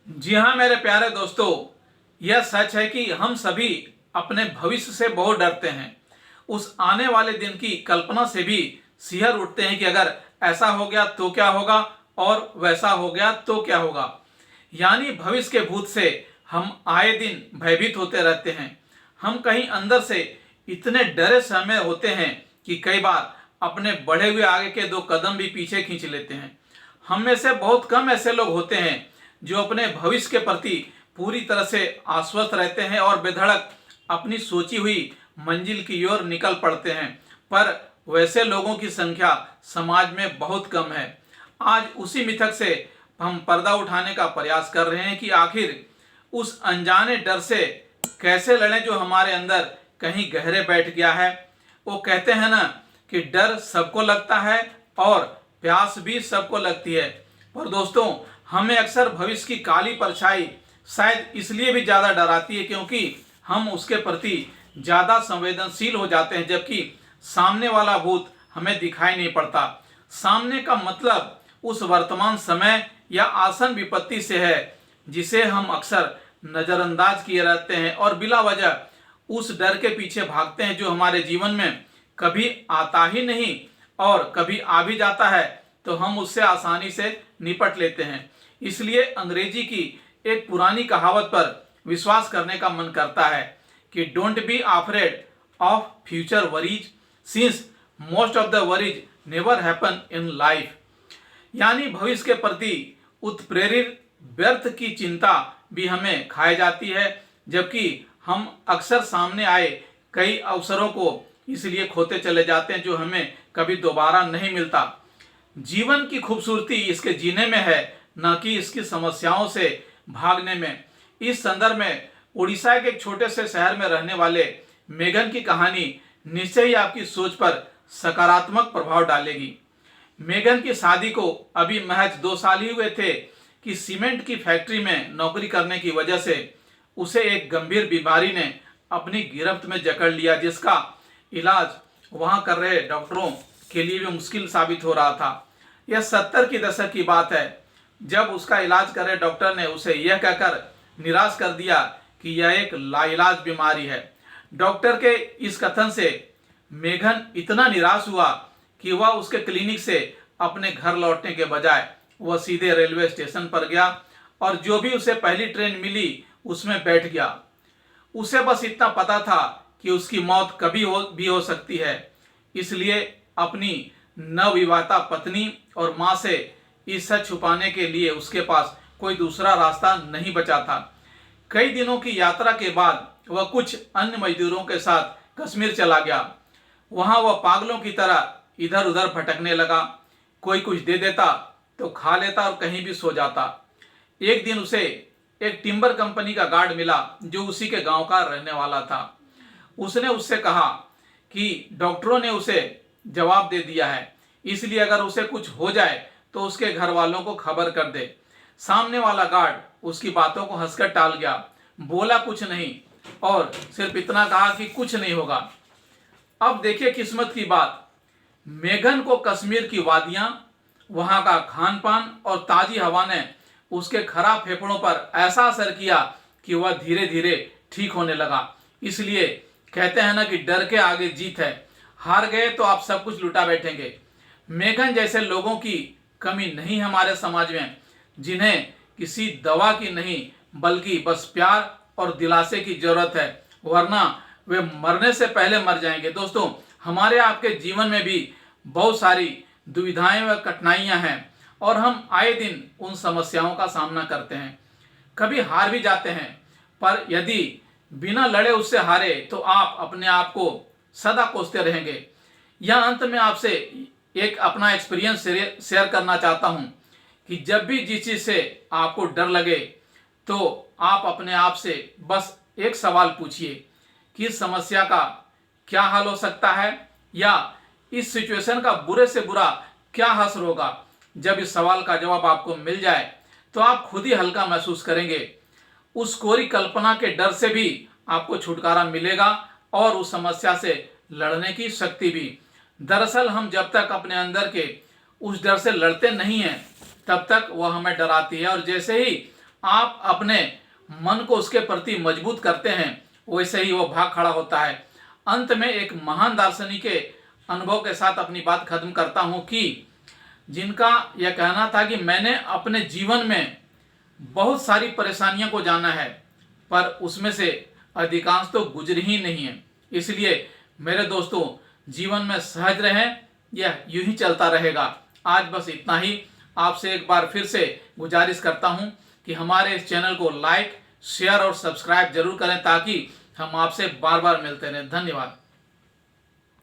जी हाँ मेरे प्यारे दोस्तों, यह सच है कि हम सभी अपने भविष्य से बहुत डरते हैं। उस आने वाले दिन की कल्पना से भी सिहर उठते हैं कि अगर ऐसा हो गया तो क्या होगा और वैसा हो गया तो क्या होगा। यानी भविष्य के भूत से हम आए दिन भयभीत होते रहते हैं। हम कहीं अंदर से इतने डरे समय होते हैं कि कई बार अपने बढ़े हुए आगे के दो कदम भी पीछे खींच लेते हैं। हम में से बहुत कम ऐसे लोग होते हैं जो अपने भविष्य के प्रति पूरी तरह से आश्वस्त रहते हैं और बेधड़क अपनी सोची हुई मंजिल की ओर निकल पड़ते हैं। पर वैसे लोगों की संख्या समाज में बहुत कम है। आज उसी मिथक से हम पर्दा उठाने का प्रयास कर रहे हैं कि आखिर उस अनजाने डर से कैसे लड़ें जो हमारे अंदर कहीं गहरे बैठ गया है। वो कहते हैं ना कि डर सबको लगता है और प्यास भी सबको लगती है, पर दोस्तों हमें अक्सर भविष्य की काली परछाई शायद इसलिए भी ज्यादा डराती है क्योंकि हम उसके प्रति ज्यादा संवेदनशील हो जाते हैं, जबकि सामने वाला भूत हमें दिखाई नहीं पड़ता। सामने का मतलब उस वर्तमान समय या आसन विपत्ति से है जिसे हम अक्सर नजरअंदाज किए रहते हैं और बिला वजह उस डर के पीछे भागते हैं जो हमारे जीवन में कभी आता ही नहीं, और कभी आ भी जाता है तो हम उससे आसानी से निपट लेते हैं। इसलिए अंग्रेजी की एक पुरानी कहावत पर विश्वास करने का मन करता है कि don't be afraid of future worries since most of the worries never happen in life. यानी भविष्य के प्रति उत्प्रेरित व्यर्थ की चिंता भी हमें खाई जाती है, जबकि हम अक्सर सामने आए कई अवसरों को इसलिए खोते चले जाते हैं जो हमें कभी दोबारा नहीं मिलता। जीवन की खूबसूरती इसके जीने में है, न कि इसकी समस्याओं से भागने में। इस संदर्भ में उड़ीसा के एक छोटे से शहर में रहने वाले मेघन की कहानी निश्चय ही आपकी सोच पर सकारात्मक प्रभाव डालेगी। मेघन की शादी को अभी महज 2 साल ही हुए थे कि सीमेंट की फैक्ट्री में नौकरी करने की वजह से उसे एक गंभीर बीमारी ने अपनी गिरफ्त में जकड़ लिया, जिसका इलाज वहां कर रहे डॉक्टरों के लिए भी मुश्किल साबित हो रहा था। यह 70 की दशक की बात है जब उसका इलाज कर रहे डॉक्टर ने उसे यह कहकर निराश कर दिया कि यह एक लाइलाज बीमारी है। डॉक्टर के इस कथन से मेघन इतना निराश हुआ कि वह उसके क्लिनिक से अपने घर लौटने के बजाय वह सीधे रेलवे स्टेशन पर गया और जो भी उसे पहली ट्रेन मिली उसमें बैठ गया। उसे बस इतना पता था कि उसकी मौत कभी भी हो सकती है, इसलिए अपनी नवविवाहिता पत्नी और मां से इस सच छुपाने के लिए उसके पास कोई दूसरा रास्ता नहीं बचा था। कई दिनों की यात्रा के बाद वह कुछ अन्य मजदूरों के साथ कश्मीर चला गया। वहां वह पागलों की तरह इधर उधर भटकने लगा। कोई कुछ दे देता तो खा लेता और कहीं भी सो जाता। एक दिन उसे एक टिम्बर कंपनी का गार्ड मिला जो उसी के गांव का रहने वाला था। उसने उससे कहा कि डॉक्टरों ने उसे जवाब दे दिया है, इसलिए अगर उसे कुछ हो जाए तो उसके घर वालों को खबर कर दे। सामने वाला गार्ड उसकी बातों को हंसकर टाल गया, बोला कुछ नहीं और सिर्फ इतना कहा कि कुछ नहीं होगा। अब देखिए किस्मत की बात, मेघन को कश्मीर की वादियां, वहां का खान पान और ताजी हवा ने उसके खराब फेफड़ों पर ऐसा असर किया कि वह धीरे धीरे ठीक होने लगा। इसलिए कहते हैं ना कि डर के आगे जीत है, हार गए तो आप सब कुछ लुटा बैठेंगे। मेघन जैसे लोगों की कमी नहीं हमारे समाज में, जिन्हें किसी दवा की नहीं बल्कि बस प्यार और दिलासे की जरूरत है, वरना वे मरने से पहले मर जाएंगे। दोस्तों हमारे आपके जीवन में भी बहुत सारी दुविधाएं व कठिनाइयां हैं और हम आए दिन उन समस्याओं का सामना करते हैं, कभी हार भी जाते हैं। पर यदि बिना लड़े उससे हारे तो आप अपने आप को सदा कोसते रहेंगे। यह अंत में आपसे एक अपना एक्सपीरियंस शेयर करना चाहता हूं कि जब भी जिस चीज से आपको डर लगे तो आप अपने आप से बस एक सवाल पूछिए कि इस समस्या का क्या हल हो सकता है, या इस सिचुएशन का बुरे से बुरा क्या असर होगा। जब इस सवाल का जवाब आपको मिल जाए तो आप खुद ही हल्का महसूस करेंगे। उस कोरी कल्पना के डर से भी आपको छुटकारा मिलेगा और उस समस्या से लड़ने की शक्ति भी। दरअसल हम जब तक अपने अंदर के उस डर से लड़ते नहीं हैं तब तक वह हमें डराती है, और जैसे ही आप अपने मन को उसके प्रति मजबूत करते हैं, वैसे ही वो भाग खड़ा होता है। अंत में एक महान दार्शनिक के अनुभव के साथ अपनी बात खत्म करता हूं कि जिनका यह कहना था कि मैंने अपने जीवन में बहुत सारी परेशानियों को जाना है, पर उसमें से अधिकांश तो गुजरी ही नहीं है। इसलिए मेरे दोस्तों, जीवन में सहज रहें, यह यूं ही चलता रहेगा। आज बस इतना ही। आपसे एक बार फिर से गुजारिश करता हूं कि हमारे इस चैनल को लाइक, शेयर और सब्सक्राइब जरूर करें ताकि हम आपसे बार बार मिलते रहें। धन्यवाद।